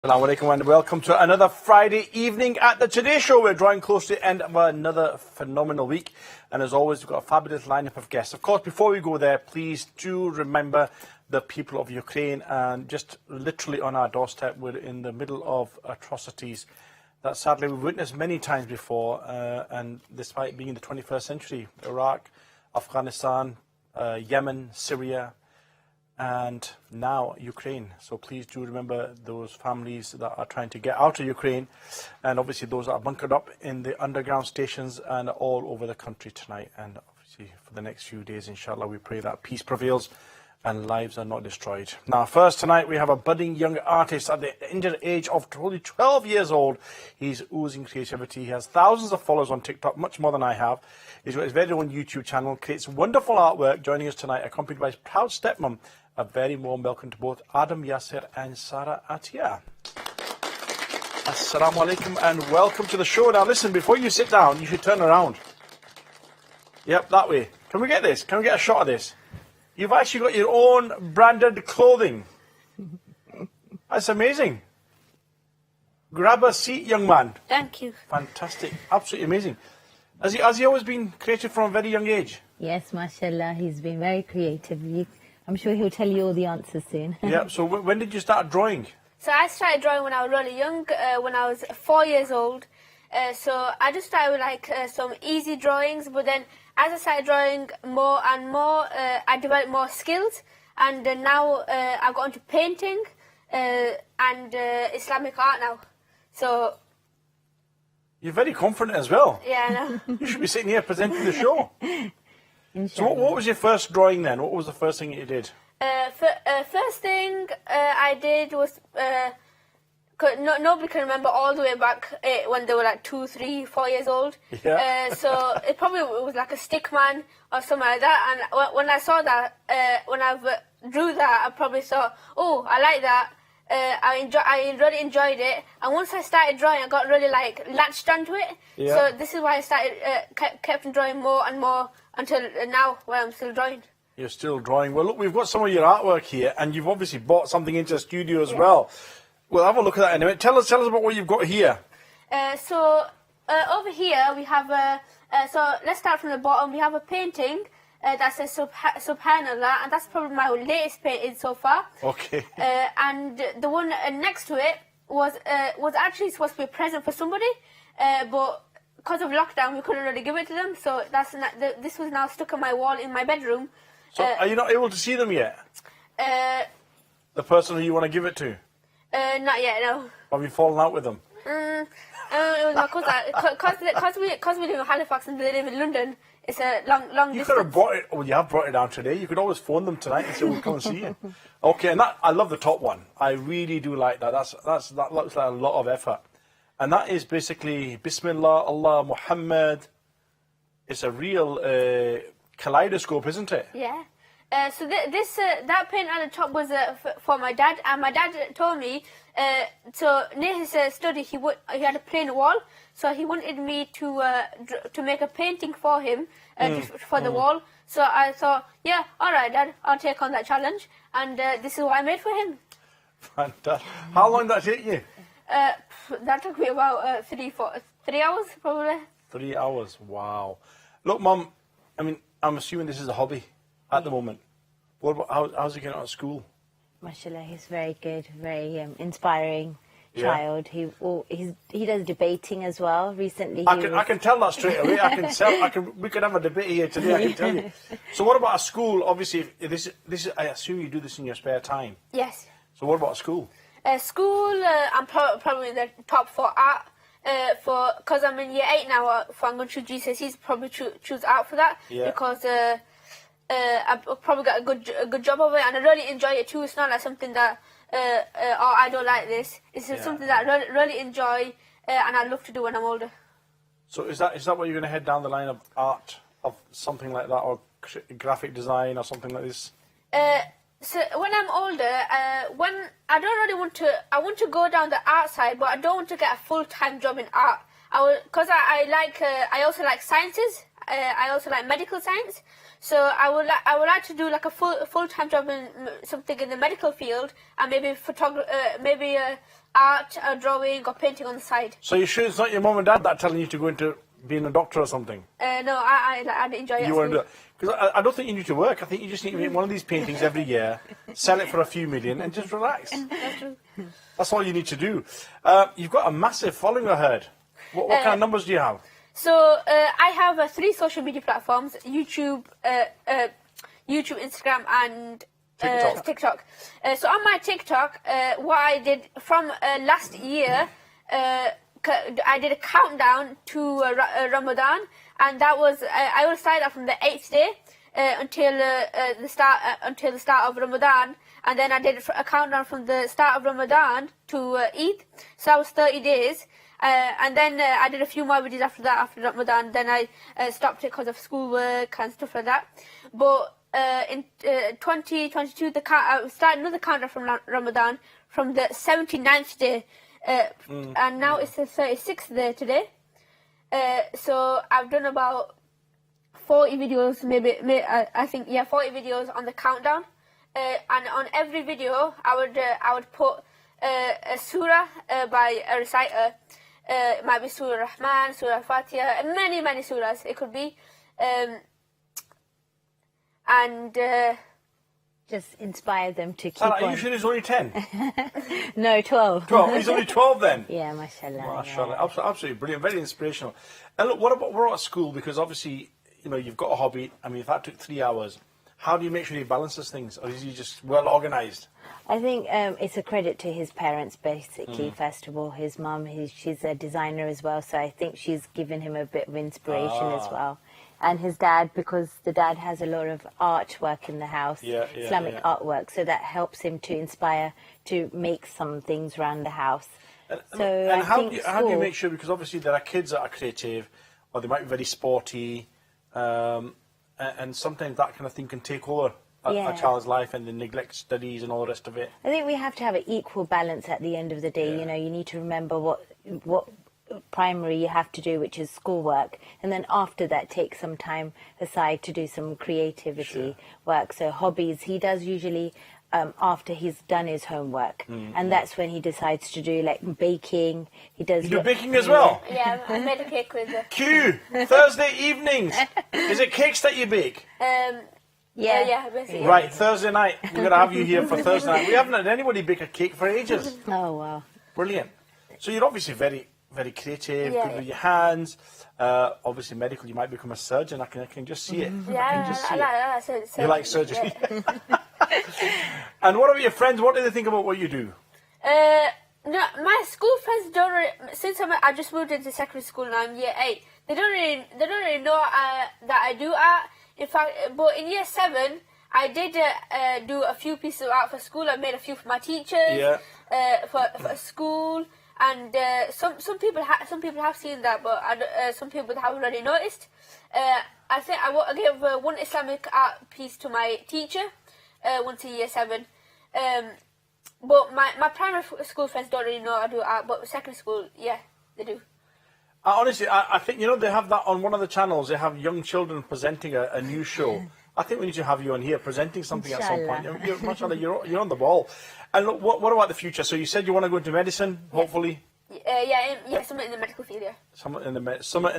Assalamu alaikum and welcome to another Friday evening at the Today Show. We're drawing close to the end of another phenomenal week. And as always, we've got a fabulous lineup of guests. Of course, before we go there, please do remember the people of Ukraine. And just literally on our doorstep, we're in the middle of atrocities that sadly we've witnessed many times before. And despite being in the 21st century, Iraq, Afghanistan, Yemen, Syria, and now Ukraine. So please do remember those families that are trying to get out of Ukraine, and obviously those that are bunkered up in the underground stations and all over the country tonight. And obviously for the next few days, inshallah, we pray that peace prevails and lives are not destroyed. Now, first tonight, we have a budding young artist at the tender age of only 12 years old. He's oozing creativity. He has thousands of followers on TikTok, much more than I have. He's got his very own YouTube channel, creates wonderful artwork. Joining us tonight, accompanied by his proud stepmom. A very warm welcome to both Adam Yasser and Sarah Atia. Assalamu alaikum and welcome to the show. Now listen, before you sit down, you should turn around. Yep, that way. Can we get this? Can we get a shot of this? You've actually got your own branded clothing. That's amazing. Grab a seat, young man. Thank you. Fantastic. Absolutely amazing. Has he always been creative from a very young age? Yes, mashallah. He's been very creative. I'm sure he'll tell you all the answers soon. Yeah, so when did you start drawing? So I started drawing when I was really young, when I was 4 years old. So I just started with like some easy drawings, but then as I started drawing more and more, I developed more skills. And now I got into painting and Islamic art now. So... You're very confident as well. Yeah, I know. You should be sitting here presenting the show. So what was your first drawing then? What was the first thing that you did? First thing I did was... nobody can remember all the way back when they were like 2, 3, 4 years old. Yeah. So it probably was like a stick man or something like that. And when I saw that, when I drew that, I probably thought, oh, I like that. I really enjoyed it. And once I started drawing, I got really like latched onto it. Yeah. So this is why I started kept on drawing more and more until now, where I'm still drawing. You're still drawing. Well, look, we've got some of your artwork here, and you've obviously bought something into the studio as well. We'll have a look at that in a minute. Tell us about what you've got here. So over here we have so let's start from the bottom. We have a painting that says Subhanallah, and that's probably my latest painting so far. Okay. And the one next to it was actually supposed to be a present for somebody, but because of lockdown we couldn't really give it to them. So this was now stuck on my wall in my bedroom. So are you not able to see them yet? The person who you want to give it to? Not yet, no. Have you fallen out with them? It was my cousin. Because we live in Halifax and they live in London, it's a long distance. You could have brought it, well, you have brought it down today. You could always phone them tonight and say, we'll come and see you. Okay, and I love the top one. I really do like that. That looks like a lot of effort. And that is basically, Bismillah, Allah, Muhammad. It's a real kaleidoscope, isn't it? Yeah. So that paint at the top was for my dad, and my dad told me so near his study he had a plain wall, so he wanted me to make a painting for him for the wall. So I thought, yeah, all right, Dad, I'll take on that challenge, and this is what I made for him. Fantastic. How long did that take you? That took me about 3 hours probably. 3 hours. Wow. Look, Mum, I mean, I'm assuming this is a hobby at the moment. What about, how's he getting out of school? Mashallah, he's very good, very inspiring child. He does debating as well. Recently, I can tell that straight away. We could have a debate here today. I can tell you. So, what about a school? Obviously, I assume you do this in your spare time. Yes. So, what about a school? School, I'm probably the top for art. Because I'm in year 8 now, if I'm going to choose GCSEs, probably choose art for that. Yeah. Because I've probably got a good job of it, and I really enjoy it too. It's not like something that I don't like this. It's something that I really enjoy, and I'd love to do when I'm older. So is that what you're going to head down the line of art, of something like that, or graphic design or something like this? So when I'm older, when I don't really want to go down the art side, but I don't want to get a full-time job in art. Because I also like sciences. I also like medical science. So I would like to do like a full-time job in something in the medical field, and maybe art, drawing, or painting on the side. So you sure it's not your mum and dad that are telling you to go into being a doctor or something? No, I'd enjoy it. You want to do it? Because I don't think you need to work. I think you just need to make one of these paintings every year, sell it for a few million, and just relax. That's true. That's all you need to do. You've got a massive following, I heard. What kind of numbers do you have? So I have 3 social media platforms: YouTube, Instagram, and TikTok. So on my TikTok, what I did from last year, I did a countdown to Ramadan, and that was I will start from the 8th day until the start of Ramadan, and then I did a countdown from the start of Ramadan to Eid. So that was 30 days. And then I did a few more videos after that, after Ramadan. Then I stopped it because of schoolwork and stuff like that. But in 2022, I started another countdown from Ramadan from the 79th day. And now it's the 36th day today. So I've done about 40 videos, maybe I think, 40 videos on the countdown. And on every video, I would put a surah by a reciter. It might be Surah Rahman, Surah Fatiha, and many surahs it could be. Just inspire them to keep Sarah, on. are you sure he's only 10? No, 12. 12? He's only 12 then? Yeah, mashallah. Mashallah. Absolutely brilliant. Very inspirational. And look, what about school? Because obviously, you've got a hobby. I mean, if that took 3 hours, how do you make sure he balances things? Or is he just well organised? I think it's a credit to his parents, basically, first of all. His mum, she's a designer as well, so I think she's given him a bit of inspiration as well. And his dad, because the dad has a lot of artwork in the house, Islamic artwork, so that helps him to inspire to make some things around the house. And how do you make sure, because obviously there are kids that are creative, or they might be very sporty, and sometimes that kind of thing can take over a child's life, and they neglect studies and all the rest of it. I think we have to have an equal balance at the end of the day. You need to remember what primary you have to do, which is schoolwork, and then after that take some time aside to do some creativity work. So hobbies, he does usually after he's done his homework, and that's when he decides to do like baking. He does. You do baking as well? Yeah, I made a cake with it. Q, Thursday evenings. Is it cakes that you bake? Yeah, basically. Right, Thursday night. We're going to have you here for Thursday night. We haven't had anybody bake a cake for ages. Oh, wow. Brilliant. So you're obviously very, very creative, good with your hands. Obviously medical, you might become a surgeon. I can just see it. I like surgery. You like surgery. And what about your friends? What do they think about what you do? No, my school friends don't really, since I just moved into secondary school now, I'm year 8. They don't really know that I do art. In fact, but in year 7, I did do a few pieces of art for school. I made a few for my teachers, for school, and some people have seen that, but some people haven't already noticed. I think I gave one Islamic art piece to my teacher once in year 7. But my primary school friends don't really know I do art, but secondary school, yeah, they do. Honestly, I think, they have that on one of the channels. They have young children presenting a new show. I think we need to have you on here presenting something at some point. You're on the ball. And look, what about the future? So you said you want to go into medicine, hopefully? Something in the medical field, yeah. Something in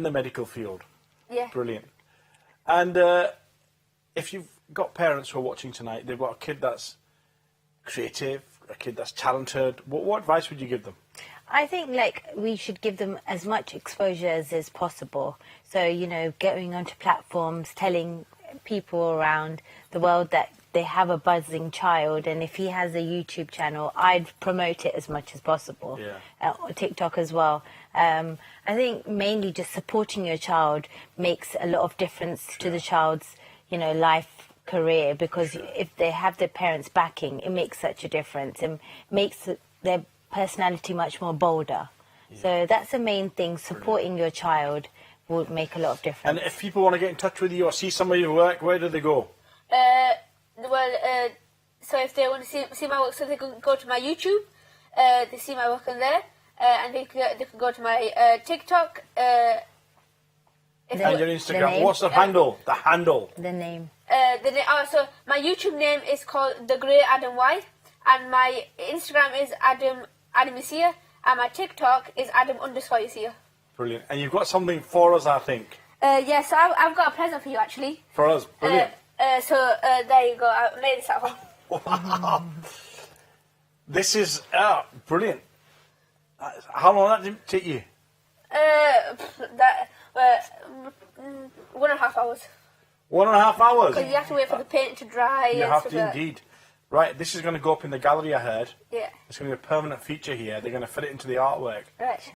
the medical field. Yeah. Brilliant. And if you've got parents who are watching tonight, they've got a kid that's creative, a kid that's talented, what advice would you give them? I think we should give them as much exposure as is possible. So, going onto platforms, telling people around the world that they have a buzzing child, and if he has a YouTube channel, I'd promote it as much as possible. TikTok as well. I think mainly just supporting your child makes a lot of difference to the child's, life career, because if they have their parents backing, it makes such a difference. It makes their personality much more bolder. So that's the main thing. Supporting your child would make a lot of difference. And if people want to get in touch with you or see some of your work, where do they go? So if they want to see my work, so they can go to my YouTube. They see my work on there, and they can go to my TikTok. If And your The Instagram. name? What's the handle? The handle. The name. So my YouTube name is called The Great Adam Y, and my Instagram is Adam Isir, and my TikTok is Adam_Isir. Brilliant. And you've got something for us, I think. Yes, I've got a present for you actually. For us. Brilliant. There you go. I made this at home. Wow. This is brilliant. How long did that take you? 1.5 hours. 1.5 hours. Because you have to wait for the paint to dry. You and have stuff to like that. indeed. Right, this is going to go up in the gallery, I heard. Yeah. It's going to be a permanent feature here. They're going to fit it into the artwork. Right.